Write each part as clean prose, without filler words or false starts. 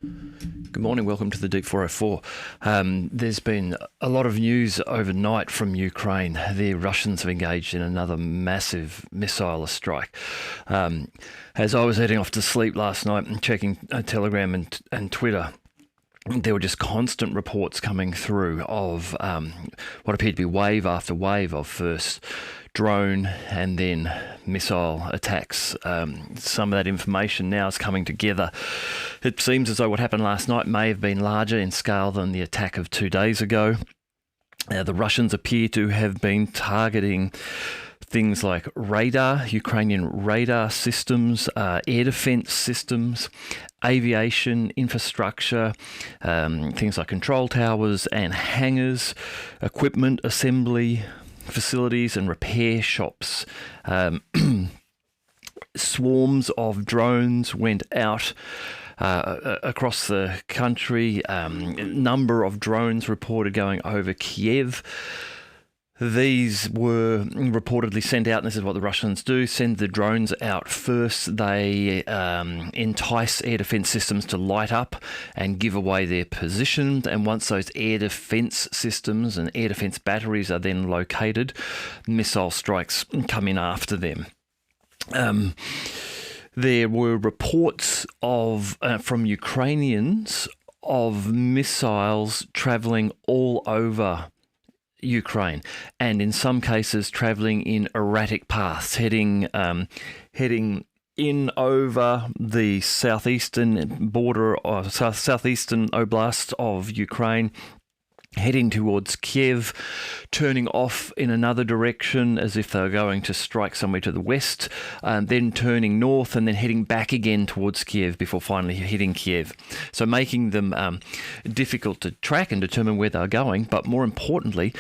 Good morning, welcome to the Deep 404. There's been a lot of news overnight from Ukraine. The Russians have engaged in another massive missile strike. As I was heading off to sleep last night and checking Telegram and Twitter, there were just constant reports coming through of what appeared to be wave after wave of first drone and then missile attacks. Some of that information now is coming together. It seems as though what happened last night may have been larger in scale than the attack of 2 days ago. The Russians appear to have been targeting things like radar, Ukrainian radar systems, air defense systems, aviation infrastructure, things like control towers and hangars, equipment assembly facilities and repair shops. Swarms of drones went out across the country. Number of drones reported going over Kyiv. These were reportedly sent out, and this is what the Russians do, send the drones out first. They entice air defense systems to light up and give away their position. And once those air defense systems and air defense batteries are then located, missile strikes come in after them. There were reports of from Ukrainians of missiles travelling all over Ukraine, and in some cases travelling in erratic paths, heading in over the southeastern border or southeastern oblast of Ukraine, heading towards Kyiv, turning off in another direction as if they were going to strike somewhere to the west, then turning north and then heading back again towards Kyiv before finally hitting Kyiv. So making them difficult to track and determine where they're going, but more importantly,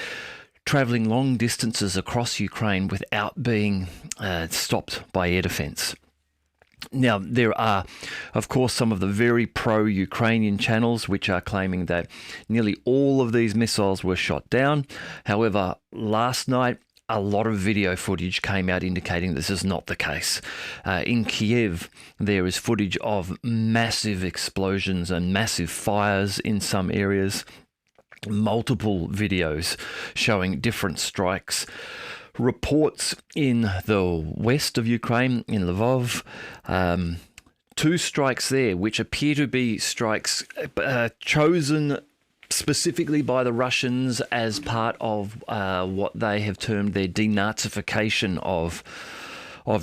travelling long distances across Ukraine without being stopped by air defence. Now, there are, of course, some of the very pro-Ukrainian channels which are claiming that nearly all of these missiles were shot down. However, last night, a lot of video footage came out indicating this is not the case. In Kyiv, there is footage of massive explosions and massive fires in some areas, multiple videos showing different strikes. Reports in the west of Ukraine, in Lviv, 2 strikes there, which appear to be strikes chosen specifically by the Russians as part of what they have termed their denazification of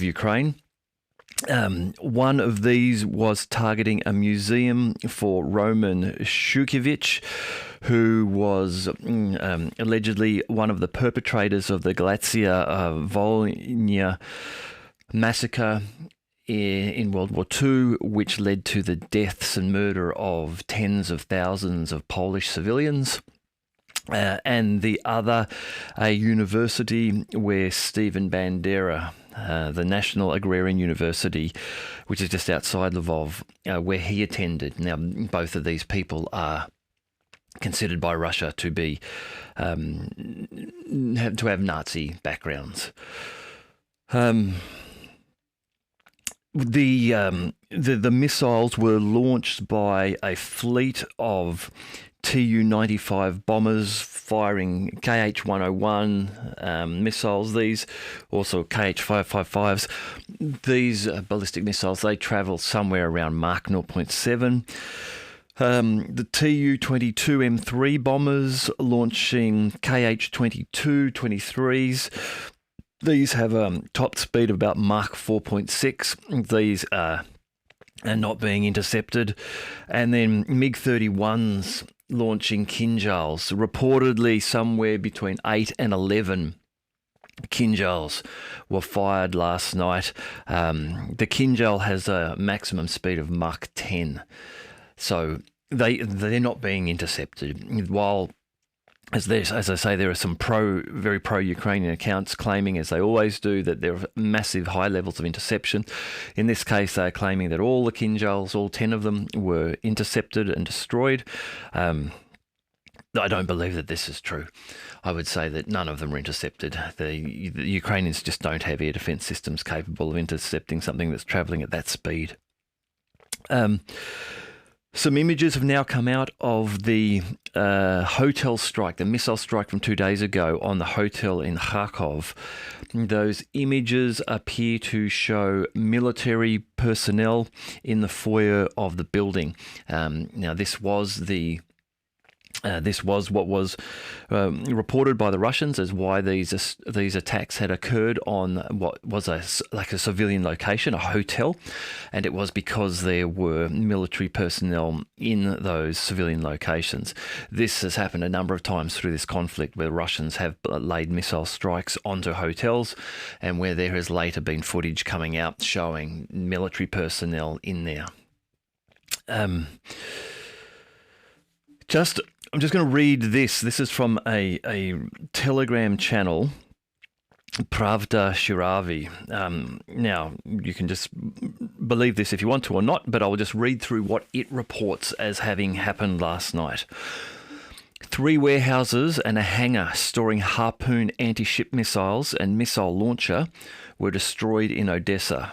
Ukraine. One of these was targeting a museum for Roman Shukhevych, who was allegedly one of the perpetrators of the Galacia-Volhynia massacre in World War II, which led to the deaths and murder of tens of thousands of Polish civilians. And the other, a university where Stephen Bandera, the National Agrarian University, which is just outside Lviv, where he attended. Now, both of these people are considered by Russia to be have Nazi backgrounds. The missiles were launched by a fleet of Tu-95 bombers firing Kh-101 missiles. These also Kh-555s. These ballistic missiles, they travel somewhere around Mach 0.7. The Tu-22 M3 bombers launching Kh-22 23s. These have a top speed of about Mach 4.6. These are not being intercepted. And then MiG-31s launching Kinjals, reportedly somewhere between 8 and 11 Kinjals were fired last night. The Kinjal has a maximum speed of Mach 10. So they're not being intercepted. While, as I say, there are some very pro-Ukrainian accounts claiming, as they always do, that there are massive high levels of interception. In this case, they're claiming that all the Kinjals, all 10 of them, were intercepted and destroyed. I don't believe that this is true. I would say that none of them were intercepted. The Ukrainians just don't have air defense systems capable of intercepting something that's traveling at that speed. Some images have now come out of the hotel strike, the missile strike from 2 days ago on the hotel in Kharkov. Those images appear to show military personnel in the foyer of the building. Now, this was what was reported by the Russians as why these attacks had occurred on what was a civilian location, a hotel, and it was because there were military personnel in those civilian locations. This has happened a number of times through this conflict where Russians have laid missile strikes onto hotels and where there has later been footage coming out showing military personnel in there. I'm just going to read this. This is from a Telegram channel, Pravda Shiravi. Now, you can just believe this if you want to or not, but I will just read through what it reports as having happened last night. 3 warehouses and a hangar storing Harpoon anti-ship missiles and missile launcher were destroyed in Odessa.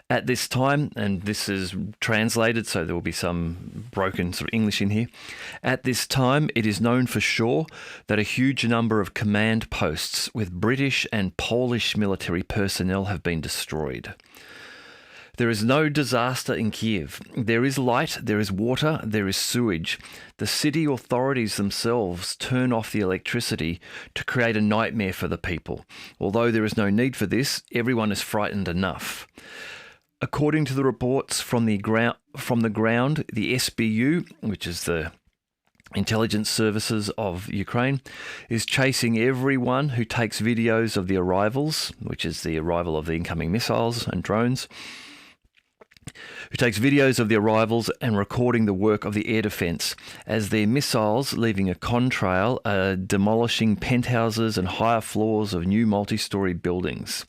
At this time, and this is translated, so there will be some broken sort of English in here. At this time, it is known for sure that a huge number of command posts with British and Polish military personnel have been destroyed. There is no disaster in Kyiv. There is light, there is water, there is sewage. The city authorities themselves turn off the electricity to create a nightmare for the people. Although there is no need for this, everyone is frightened enough. According to the reports from the ground, the SBU, which is the intelligence services of Ukraine, is chasing everyone who takes videos of the arrivals, which is the arrival of the incoming missiles and drones, who takes videos of the arrivals and recording the work of the air defence as their missiles, leaving a contrail, are demolishing penthouses and higher floors of new multi-storey buildings.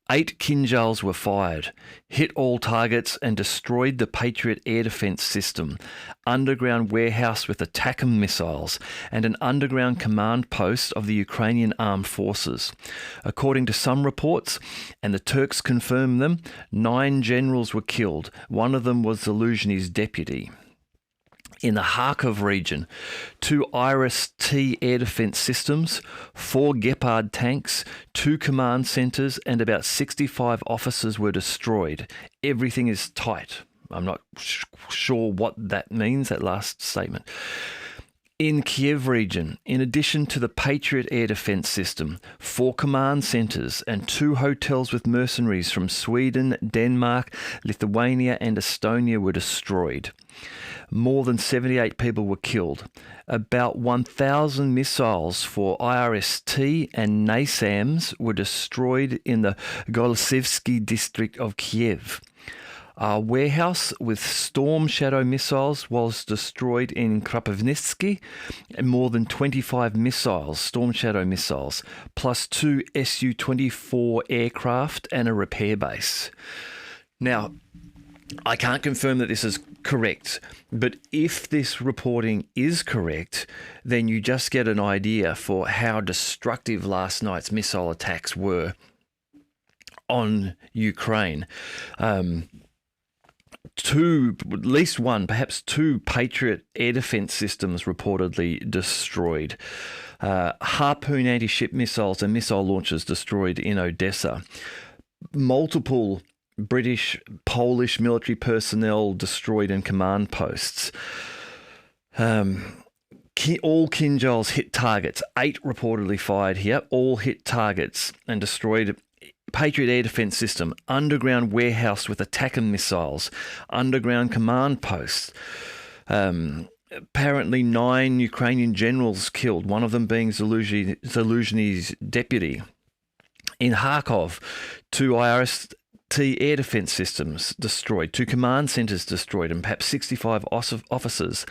8 Kinjals were fired, hit all targets and destroyed the Patriot air defence system, underground warehouse with ATACMS missiles, and an underground command post of the Ukrainian armed forces. According to some reports, and the Turks confirm them, 9 generals were killed. One of them was Zelensky's deputy. In the Kharkov region, 2 Iris-T air defence systems, 4 Gepard tanks, 2 command centres, and about 65 officers were destroyed. Everything is tight. I'm not sure what that means, that last statement. In Kyiv region, in addition to the Patriot air defence system, 4 command centres and 2 hotels with mercenaries from Sweden, Denmark, Lithuania and Estonia were destroyed. More than 78 people were killed. About 1,000 missiles for IRST and NASAMS were destroyed in the Golosivsky district of Kyiv. A warehouse with Storm Shadow missiles was destroyed in Kropyvnytsky, and more than 25 missiles, Storm Shadow missiles, plus 2 Su-24 aircraft and a repair base. Now, I can't confirm that this is correct, but if this reporting is correct, then you just get an idea for how destructive last night's missile attacks were on Ukraine. At least one, perhaps 2 Patriot air defence systems reportedly destroyed. Harpoon anti-ship missiles and missile launchers destroyed in Odessa. Multiple British, Polish military personnel destroyed in command posts. All Kinjals hit targets. 8 reportedly fired here. All hit targets and destroyed. Patriot air defence system, underground warehouse with ATACMS missiles, underground command posts. Apparently 9 Ukrainian generals killed, one of them being Zelensky's deputy. In Kharkov, 2 IRST air defence systems destroyed, 2 command centres destroyed, and perhaps 65 officers.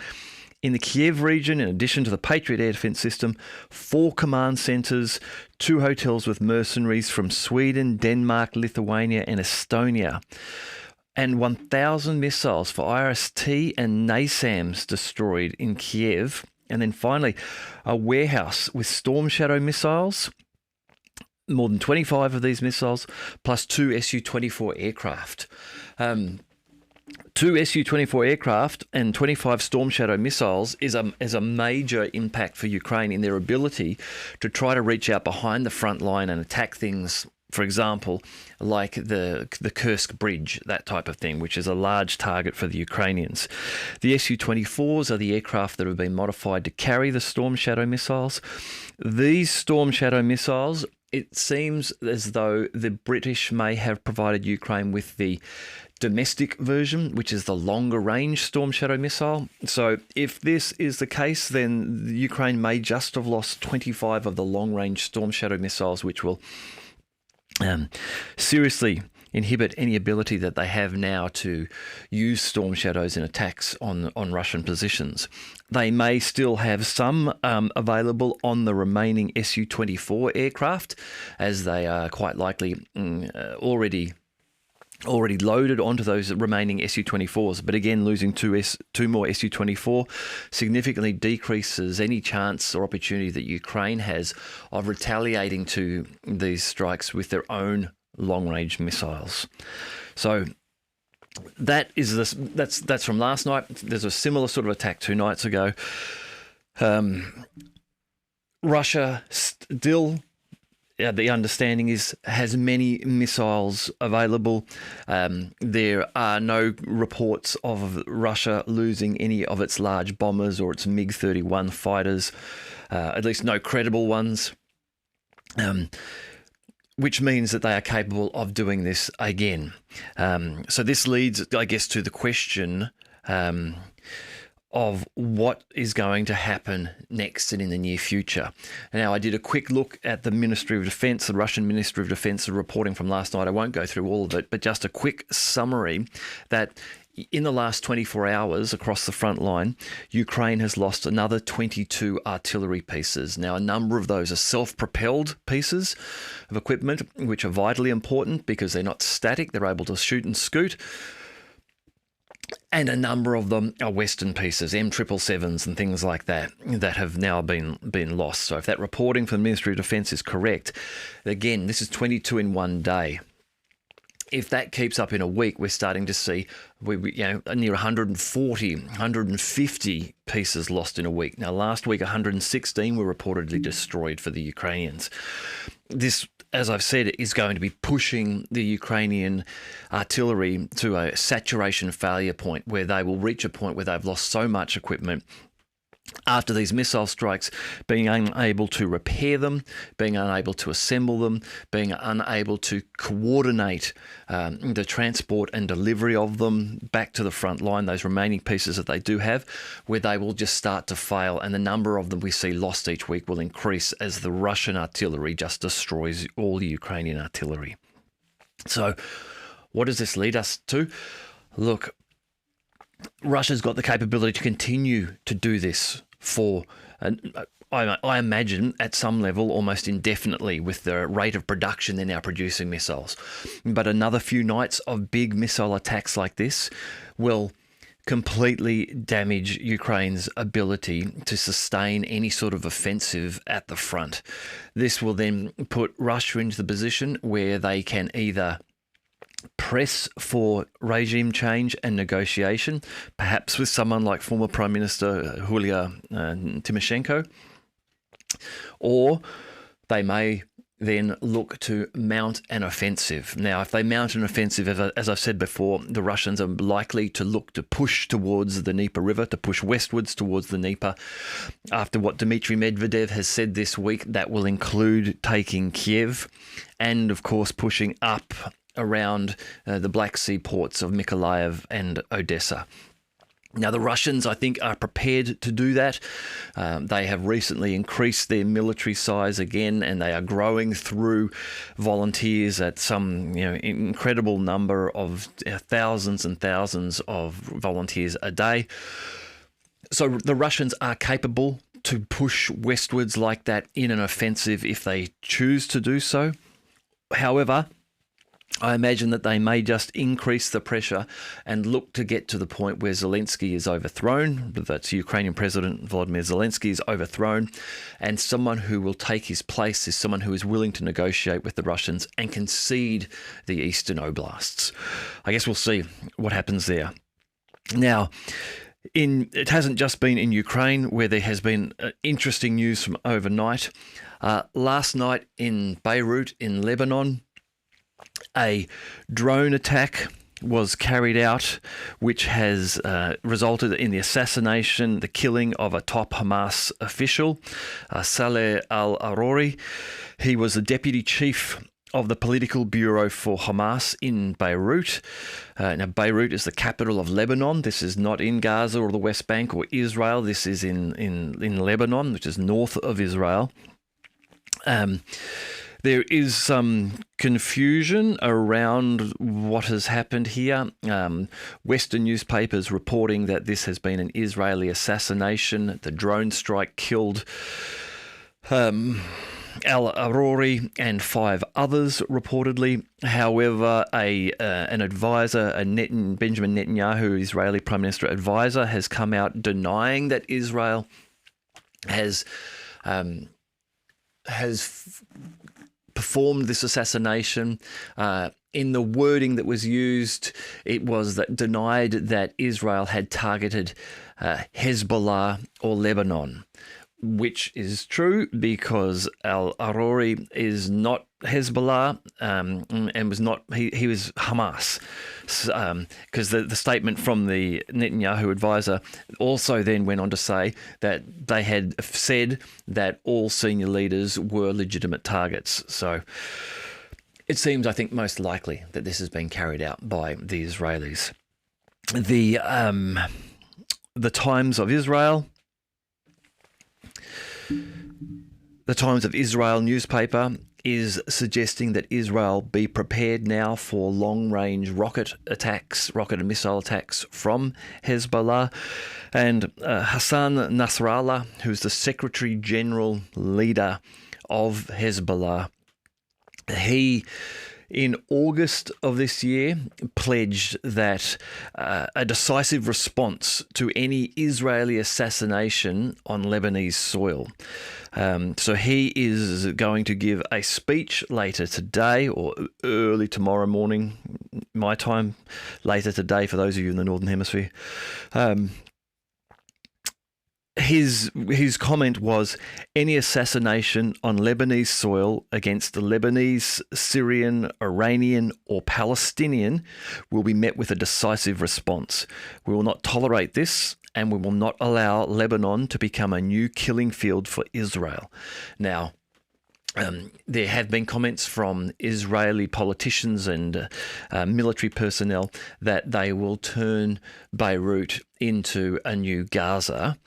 In the Kyiv region, in addition to the Patriot air defence system, 4 command centres, 2 hotels with mercenaries from Sweden, Denmark, Lithuania and Estonia, and 1,000 missiles for IRST and NASAMS destroyed in Kyiv. And then finally, a warehouse with Storm Shadow missiles, more than 25 of these missiles, plus 2 Su-24 aircraft. 2 Su-24 aircraft and 25 Storm Shadow missiles is a major impact for Ukraine in their ability to try to reach out behind the front line and attack things, for example, like the Kursk bridge, that type of thing, which is a large target for the Ukrainians. The Su-24s are the aircraft that have been modified to carry the Storm Shadow missiles. These Storm Shadow missiles, it seems as though the British may have provided Ukraine with the domestic version, which is the longer range Storm Shadow missile. So if this is the case, then Ukraine may just have lost 25 of the long range Storm Shadow missiles, which will seriously inhibit any ability that they have now to use Storm Shadows in attacks on Russian positions. They may still have some available on the remaining Su-24 aircraft, as they are quite likely already loaded onto those remaining Su-24s. But again, losing two more Su-24 significantly decreases any chance or opportunity that Ukraine has of retaliating to these strikes with their own long-range missiles. So that's from last night. There's a similar sort of attack 2 nights ago. Russia still, the understanding is, has many missiles available. There are no reports of Russia losing any of its large bombers or its MiG-31 fighters, at least no credible ones, which means that they are capable of doing this again. So this leads, I guess, to the question of what is going to happen next and in the near future. Now, I did a quick look at the Ministry of Defense, the Russian Ministry of Defense, reporting from last night. I won't go through all of it, but just a quick summary that in the last 24 hours across the front line, Ukraine has lost another 22 artillery pieces. Now, a number of those are self-propelled pieces of equipment, which are vitally important because they're not static. They're able to shoot and scoot. And a number of them are Western pieces, M777s and things like that, that have now been lost. So if that reporting from the Ministry of Defence is correct, again, this is 22 in one day. If that keeps up in a week, we're starting to see near 140, 150 pieces lost in a week. Now, last week, 116 were reportedly destroyed for the Ukrainians. This, as I've said, is going to be pushing the Ukrainian artillery to a saturation failure point, where they will reach a point where they've lost so much equipment after these missile strikes, being unable to repair them, being unable to assemble them, being unable to coordinate the transport and delivery of them back to the front line, those remaining pieces that they do have, where they will just start to fail. And the number of them we see lost each week will increase as the Russian artillery just destroys all the Ukrainian artillery. So what does this lead us to? Look, Russia's got the capability to continue to do this for, I imagine, at some level, almost indefinitely with the rate of production they're now producing missiles. But another few nights of big missile attacks like this will completely damage Ukraine's ability to sustain any sort of offensive at the front. This will then put Russia into the position where they can either press for regime change and negotiation, perhaps with someone like former Prime Minister Yulia Tymoshenko, or they may then look to mount an offensive. Now, if they mount an offensive, as I've said before, the Russians are likely to look to push towards the Dnieper River, to push westwards towards the Dnieper. After what Dmitry Medvedev has said this week, that will include taking Kyiv and, of course, pushing up around the Black Sea ports of Mykolaiv and Odessa. Now, the Russians, I think, are prepared to do that. They have recently increased their military size again, and they are growing through volunteers at some incredible number of thousands and thousands of volunteers a day. So the Russians are capable to push westwards like that in an offensive if they choose to do so. However, I imagine that they may just increase the pressure and look to get to the point where Zelensky is overthrown. That's Ukrainian President Volodymyr Zelensky is overthrown, and someone who will take his place is someone who is willing to negotiate with the Russians and concede the eastern oblasts. I guess we'll see what happens there. Now, it hasn't just been in Ukraine where there has been interesting news from overnight. Last night in Beirut in Lebanon, a drone attack was carried out, which has resulted in the assassination, the killing of a top Hamas official, Saleh al-Arori. He was the deputy chief of the political bureau for Hamas in Beirut. Now, Beirut is the capital of Lebanon. This is not in Gaza or the West Bank or Israel. This is in Lebanon, which is north of Israel. There is some confusion around what has happened here. Western newspapers reporting that this has been an Israeli assassination. The drone strike killed al-Arori and 5 others reportedly. However, an advisor, Benjamin Netanyahu, Israeli Prime Minister advisor, has come out denying that Israel has performed this assassination. In the wording that was used, it was that denied that Israel had targeted Hezbollah or Lebanon, which is true because al-Arori is not Hezbollah and was not, he was Hamas. Because the statement from the Netanyahu advisor also then went on to say that they had said that all senior leaders were legitimate targets. So it seems, I think, most likely that this has been carried out by the Israelis. The Times of Israel, the Times of Israel newspaper is suggesting that Israel be prepared now for long-range rocket and missile attacks from Hezbollah. And Hassan Nasrallah, who's the Secretary General leader of Hezbollah, he, in August of this year, pledged that a decisive response to any Israeli assassination on Lebanese soil. So he is going to give a speech later today or early tomorrow morning, my time, later today for those of you in the Northern Hemisphere. His comment was, any assassination on Lebanese soil against the Lebanese, Syrian, Iranian or Palestinian will be met with a decisive response. We will not tolerate this, and we will not allow Lebanon to become a new killing field for Israel. Now, there have been comments from Israeli politicians and military personnel that they will turn Beirut into a new Gaza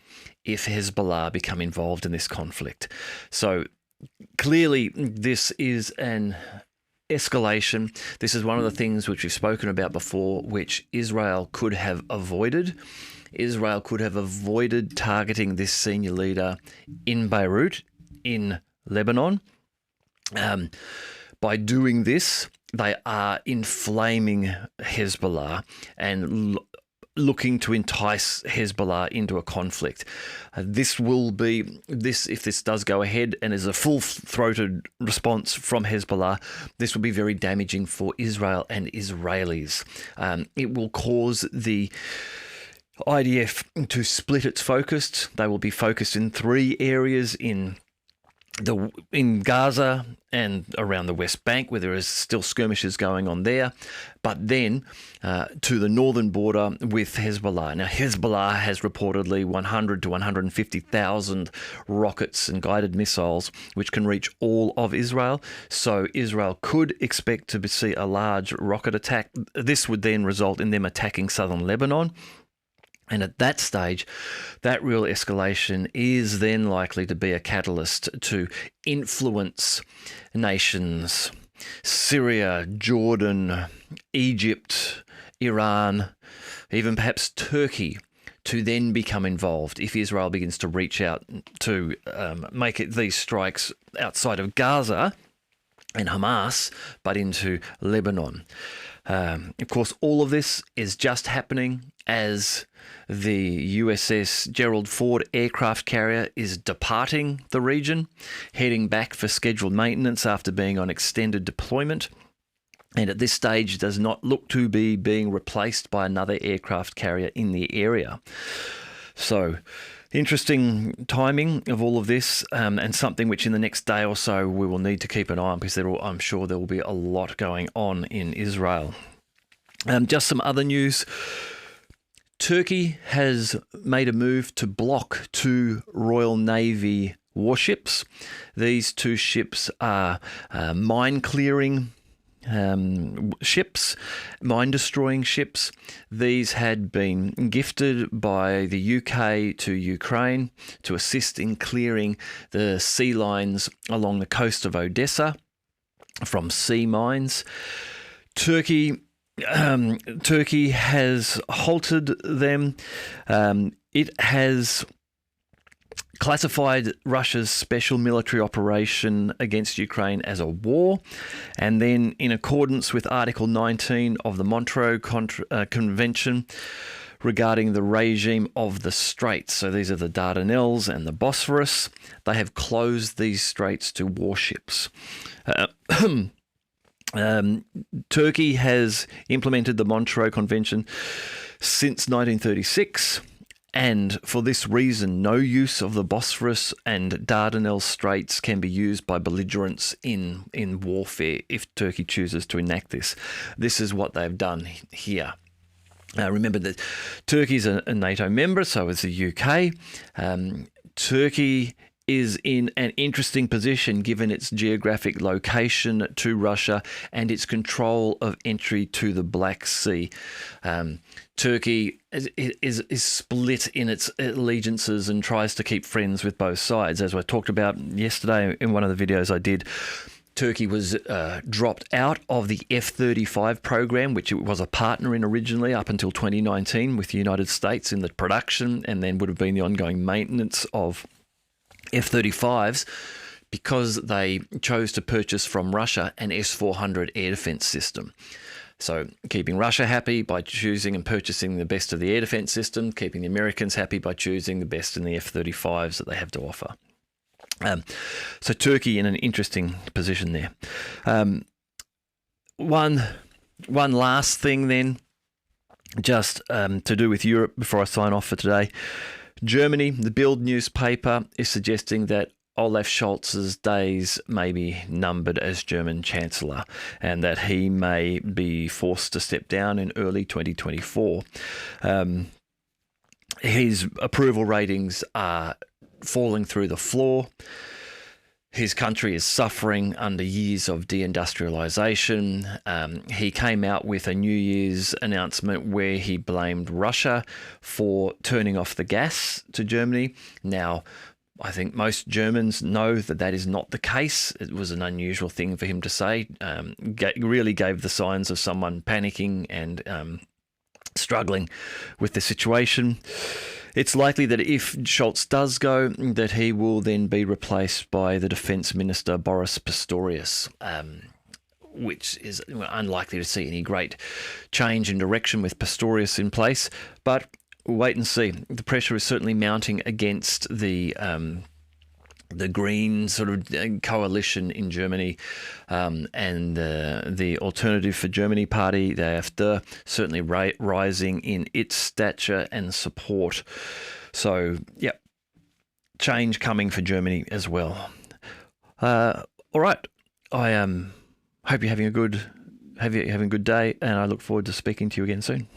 if Hezbollah become involved in this conflict. So clearly this is an escalation. This is one of the things which we've spoken about before, which Israel could have avoided. Israel could have avoided targeting this senior leader in Beirut, in Lebanon. By doing this, they are inflaming Hezbollah and looking to entice Hezbollah into a conflict. If this does go ahead and is a full-throated response from Hezbollah, this will be very damaging for Israel and Israelis. It will cause the IDF to split its focus. They will be focused in 3 areas in Gaza and around the West Bank, where there is still skirmishes going on there, but then to the northern border with Hezbollah. Now, Hezbollah has reportedly 100 to 150,000 rockets and guided missiles, which can reach all of Israel. So Israel could expect to see a large rocket attack. This would then result in them attacking southern Lebanon. And at that stage, that real escalation is then likely to be a catalyst to influence nations, Syria, Jordan, Egypt, Iran, even perhaps Turkey, to then become involved if Israel begins to reach out to make these strikes outside of Gaza and Hamas, but into Lebanon. Of course, all of this is just happening as the USS Gerald Ford aircraft carrier is departing the region, heading back for scheduled maintenance after being on extended deployment. and at this stage does not look to be being replaced by another aircraft carrier in the area. So, interesting timing of all of this, and something which in the next day or so we will need to keep an eye on, because I'm sure there will be a lot going on in Israel. Just some other news. Turkey has made a move to block 2 Royal Navy warships. These 2 ships are mine-clearing ships, mine-destroying ships. These had been gifted by the UK to Ukraine to assist in clearing the sea lines along the coast of Odessa from sea mines. Turkey has halted them. It has classified Russia's special military operation against Ukraine as a war, and then in accordance with Article 19 of the Montreux Convention regarding the regime of the straits, so these are the Dardanelles and the Bosphorus, they have closed these straits to warships. Turkey has implemented the Montreux Convention since 1936, and for this reason, no use of the Bosphorus and Dardanelles Straits can be used by belligerents in warfare if Turkey chooses to enact this. This is what they've done here. Remember that Turkey is a NATO member, so is the UK. Turkey is in an interesting position given its geographic location to Russia and its control of entry to the Black Sea. Turkey is split in its allegiances and tries to keep friends with both sides. As I talked about yesterday in one of the videos I did, Turkey was dropped out of the F-35 program, which it was a partner in originally up until 2019 with the United States in the production, and then would have been the ongoing maintenance of F-35s, because they chose to purchase from Russia an S-400 air defense system. So keeping Russia happy by choosing and purchasing the best of the air defense system, keeping the Americans happy by choosing the best in the F-35s that they have to offer. So Turkey in an interesting position there. One last thing then, just to do with Europe before I sign off for today. Germany, the Bild newspaper is suggesting that Olaf Scholz's days may be numbered as German Chancellor, and that he may be forced to step down in early 2024. His approval ratings are falling through the floor. His country is suffering under years of deindustrialization. He came out with a New Year's announcement where he blamed Russia for turning off the gas to Germany. Now, I think most Germans know that that is not the case. It was an unusual thing for him to say. Really gave the signs of someone panicking and struggling with the situation. It's likely that if Scholz does go, that he will then be replaced by the Defence Minister Boris Pistorius, which is unlikely to see any great change in direction with Pistorius in place. But we'll wait and see. The pressure is certainly mounting against the Green sort of coalition in Germany, and the Alternative for Germany party, the AfD, certainly rising in its stature and support. So, yeah, change coming for Germany as well. All right, I hope you're having a good day, and I look forward to speaking to you again soon.